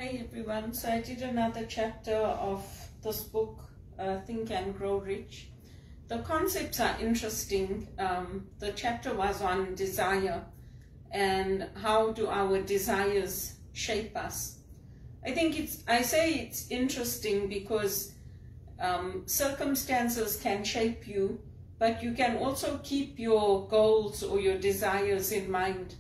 Hi everyone, so I did another chapter of this book, Think and Grow Rich. The concepts are interesting. The chapter was on desire and how do our desires shape us. I say it's interesting because circumstances can shape you, but you can also keep your goals or your desires in mind.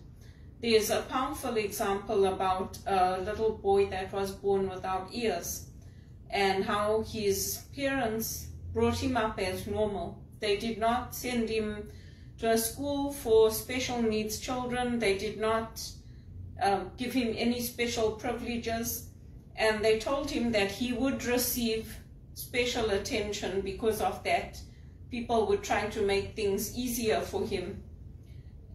There's a powerful example about a little boy that was born without ears and how his parents brought him up as normal. They did not send him to a school for special needs children. They did not give him any special privileges, and they told him that he would receive special attention because of that. People would try to make things easier for him,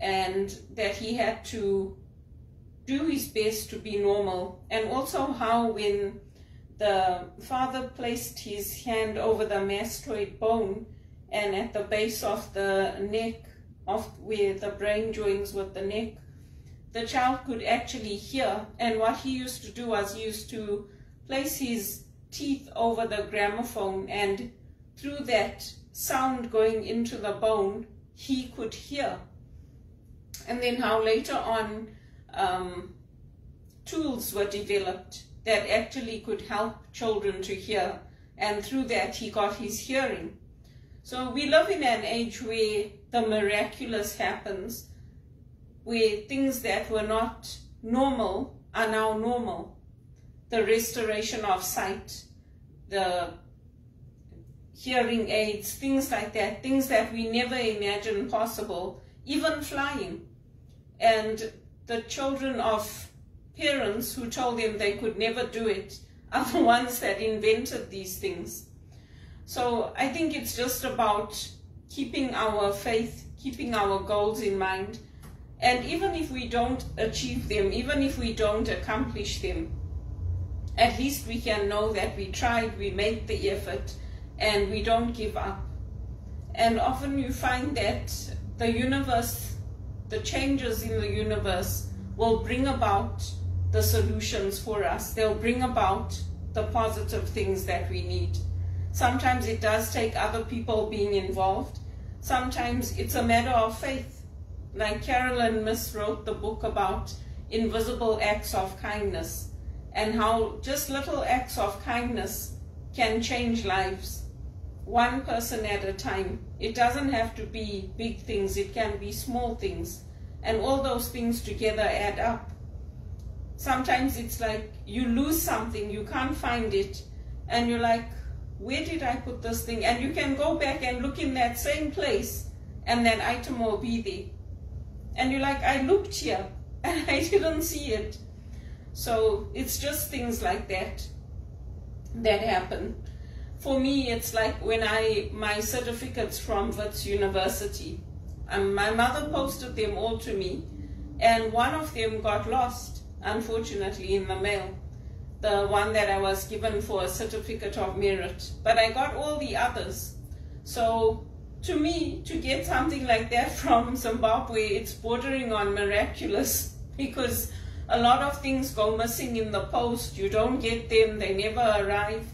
and that he had to do his best to be normal. And also how when the father placed his hand over the mastoid bone and at the base of the neck, of where the brain joins with the neck, the child could actually hear. And what he used to do was he used to place his teeth over the gramophone, and through that sound going into the bone, he could hear. And then how later on tools were developed that actually could help children to hear, and through that he got his hearing. So we live in an age where the miraculous happens, where things that were not normal are now normal. The restoration of sight, the hearing aids, things like that, things that we never imagined possible, even flying. And the children of parents who told them they could never do it are the ones that invented these things. So I think it's just about keeping our faith, keeping our goals in mind. And even if we don't achieve them, even if we don't accomplish them, at least we can know that we tried, we made the effort, and we don't give up. And often you find that the universe, the changes in the universe will bring about the solutions for us. They'll bring about the positive things that we need. Sometimes it does take other people being involved. Sometimes it's a matter of faith. Like Carolyn Myss wrote the book about invisible acts of kindness, and how just little acts of kindness can change lives. One person at a time. It doesn't have to be big things, it can be small things. And all those things together add up. Sometimes it's like you lose something, you can't find it, and you're like, where did I put this thing? And you can go back and look in that same place, and that item will be there. And you're like, I looked here, and I didn't see it. So it's just things like that that happen. For me, it's like when my certificates from Wits University, my mother posted them all to me, and one of them got lost, unfortunately, in the mail. The one that I was given for a certificate of merit. But I got all the others. So to me, to get something like that from Zimbabwe, it's bordering on miraculous, because a lot of things go missing in the post. You don't get them, they never arrive.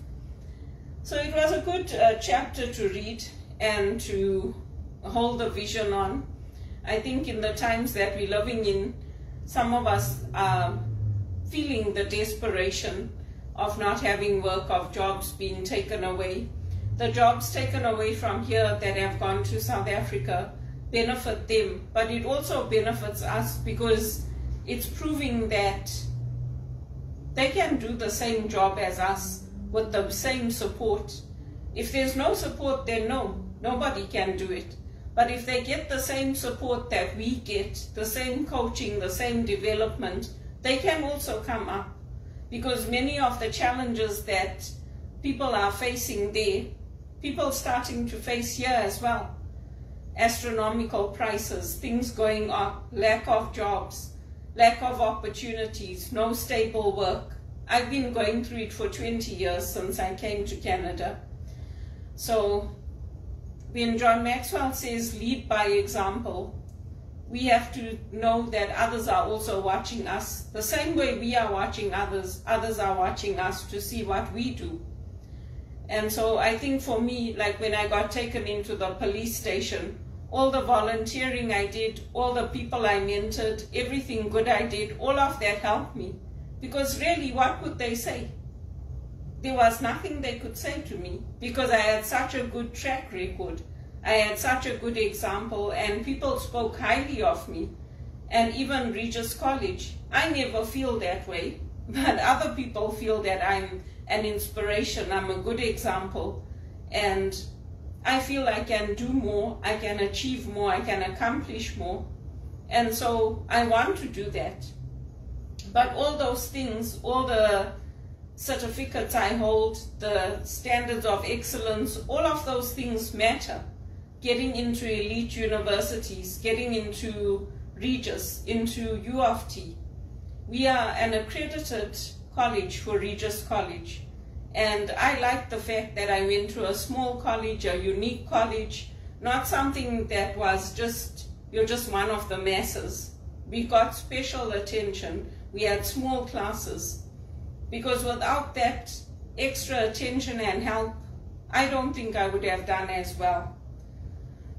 So it was a good chapter to read and to hold the vision on. I think in the times that we're living in, some of us are feeling the desperation of not having work, of jobs being taken away. The jobs taken away from here that have gone to South Africa benefit them, but it also benefits us because it's proving that they can do the same job as us with the same support. If there's no support, then nobody can do it. But if they get the same support that we get, the same coaching, the same development, they can also come up. Because many of the challenges that people are facing there, people starting to face here as well. Astronomical prices, things going up, lack of jobs, lack of opportunities, no stable work. I've been going through it for 20 years since I came to Canada. So when John Maxwell says lead by example, we have to know that others are also watching us. The same way we are watching others, others are watching us to see what we do. And so I think for me, like when I got taken into the police station, all the volunteering I did, all the people I mentored, everything good I did, all of that helped me. Because really, what could they say? There was nothing they could say to me because I had such a good track record. I had such a good example, and people spoke highly of me. And even Regis College, I never feel that way, but other people feel that I'm an inspiration, I'm a good example, and I feel I can do more, I can achieve more, I can accomplish more. And so I want to do that. But all those things, all the certificates I hold, the standards of excellence, all of those things matter. Getting into elite universities, getting into Regis, into U of T. We are an accredited college for Regis College. And I like the fact that I went to a small college, a unique college, not something that was just, you're just one of the masses. We got special attention. We had small classes. Because without that extra attention and help, I don't think I would have done as well.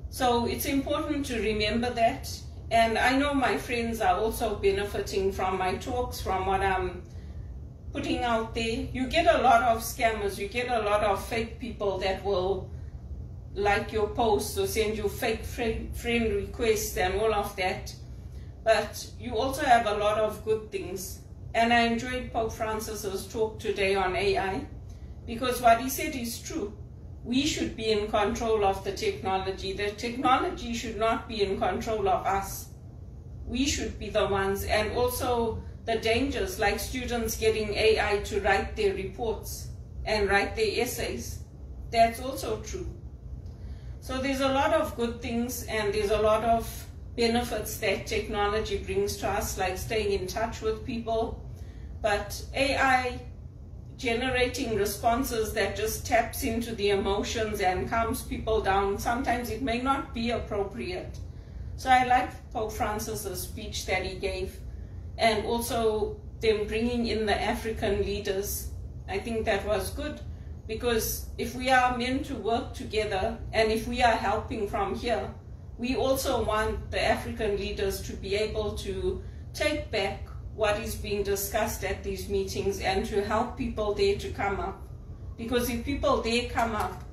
So it's important to remember that. And I know my friends are also benefiting from my talks, from what I'm putting out there. You get a lot of scammers, you get a lot of fake people that will like your posts or send you fake friend requests and all of that. But you also have a lot of good things. And I enjoyed Pope Francis's talk today on AI because what he said is true. We should be in control of the technology. The technology should not be in control of us. We should be the ones, and also the dangers, like students getting AI to write their reports and write their essays. That's also true. So there's a lot of good things, and there's a lot of benefits that technology brings to us, like staying in touch with people. But AI generating responses that just taps into the emotions and calms people down, sometimes it may not be appropriate. So I liked Pope Francis's speech that he gave, and also them bringing in the African leaders. I think that was good, because if we are meant to work together and if we are helping from here, we also want the African leaders to be able to take back what is being discussed at these meetings and to help people there to come up. Because if people there come up,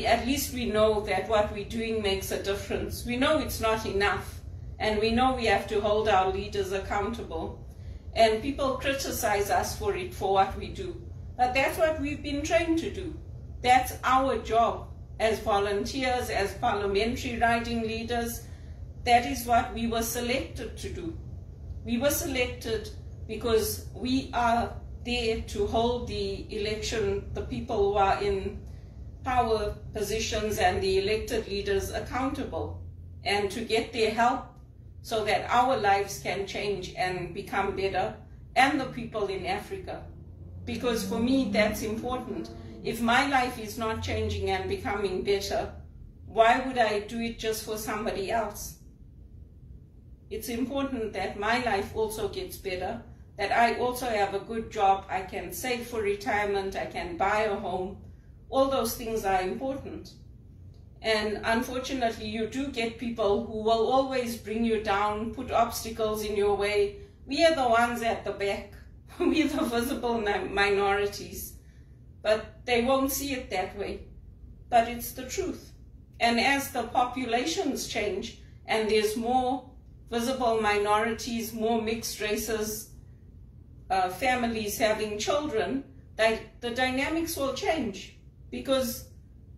at least we know that what we're doing makes a difference. We know it's not enough, and we know we have to hold our leaders accountable. And people criticize us for it, for what we do. But that's what we've been trained to do. That's our job as volunteers, as parliamentary riding leaders. That is what we were selected to do. We were selected because we are there to hold the election, the people who are in power positions and the elected leaders accountable, and to get their help so that our lives can change and become better, and the people in Africa. Because for me, that's important. If my life is not changing and becoming better, why would I do it just for somebody else? It's important that my life also gets better, that I also have a good job, I can save for retirement, I can buy a home. All those things are important. And unfortunately, you do get people who will always bring you down, put obstacles in your way. We are the ones at the back. We are the visible minorities. But they won't see it that way. But it's the truth. And as the populations change and there's more visible minorities, more mixed races, families having children, the dynamics will change, because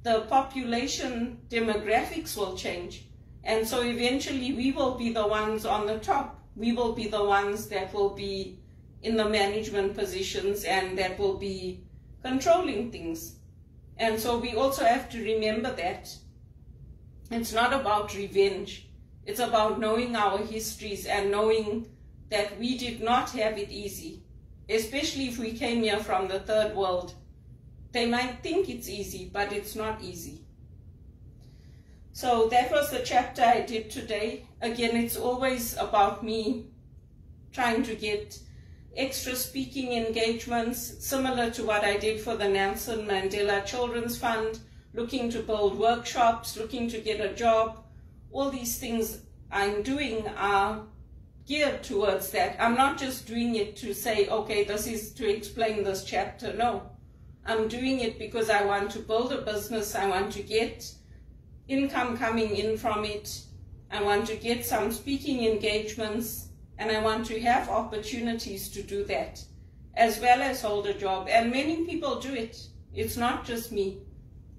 the population demographics will change. And so eventually we will be the ones on the top. We will be the ones that will be in the management positions and that will be controlling things. And so we also have to remember that it's not about revenge. It's about knowing our histories and knowing that we did not have it easy, especially if we came here from the third world. They might think it's easy, but it's not easy. So that was the chapter I did today. Again, it's always about me trying to get extra speaking engagements, similar to what I did for the Nelson Mandela Children's Fund, looking to build workshops, looking to get a job. All these things I'm doing are geared towards that. I'm not just doing it to say, okay, this is to explain this chapter. No, I'm doing it because I want to build a business. I want to get income coming in from it. I want to get some speaking engagements, and I want to have opportunities to do that, as well as hold a job. And many people do it. It's not just me.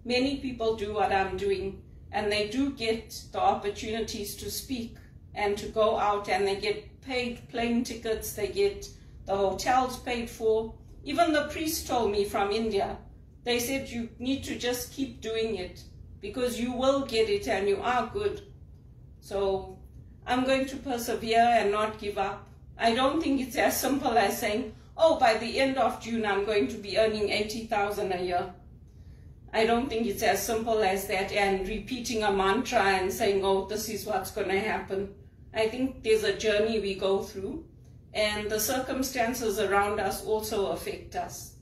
Many people do what I'm doing, and they do get the opportunities to speak and to go out, and they get paid plane tickets, they get the hotels paid for. Even the priest told me from India, they said you need to just keep doing it because you will get it and you are good. So I'm going to persevere and not give up. I don't think it's as simple as saying, oh, by the end of June I'm going to be earning 80,000 a year. I don't think it's as simple as that, and repeating a mantra and saying, oh, this is what's going to happen. I think there's a journey we go through, and the circumstances around us also affect us.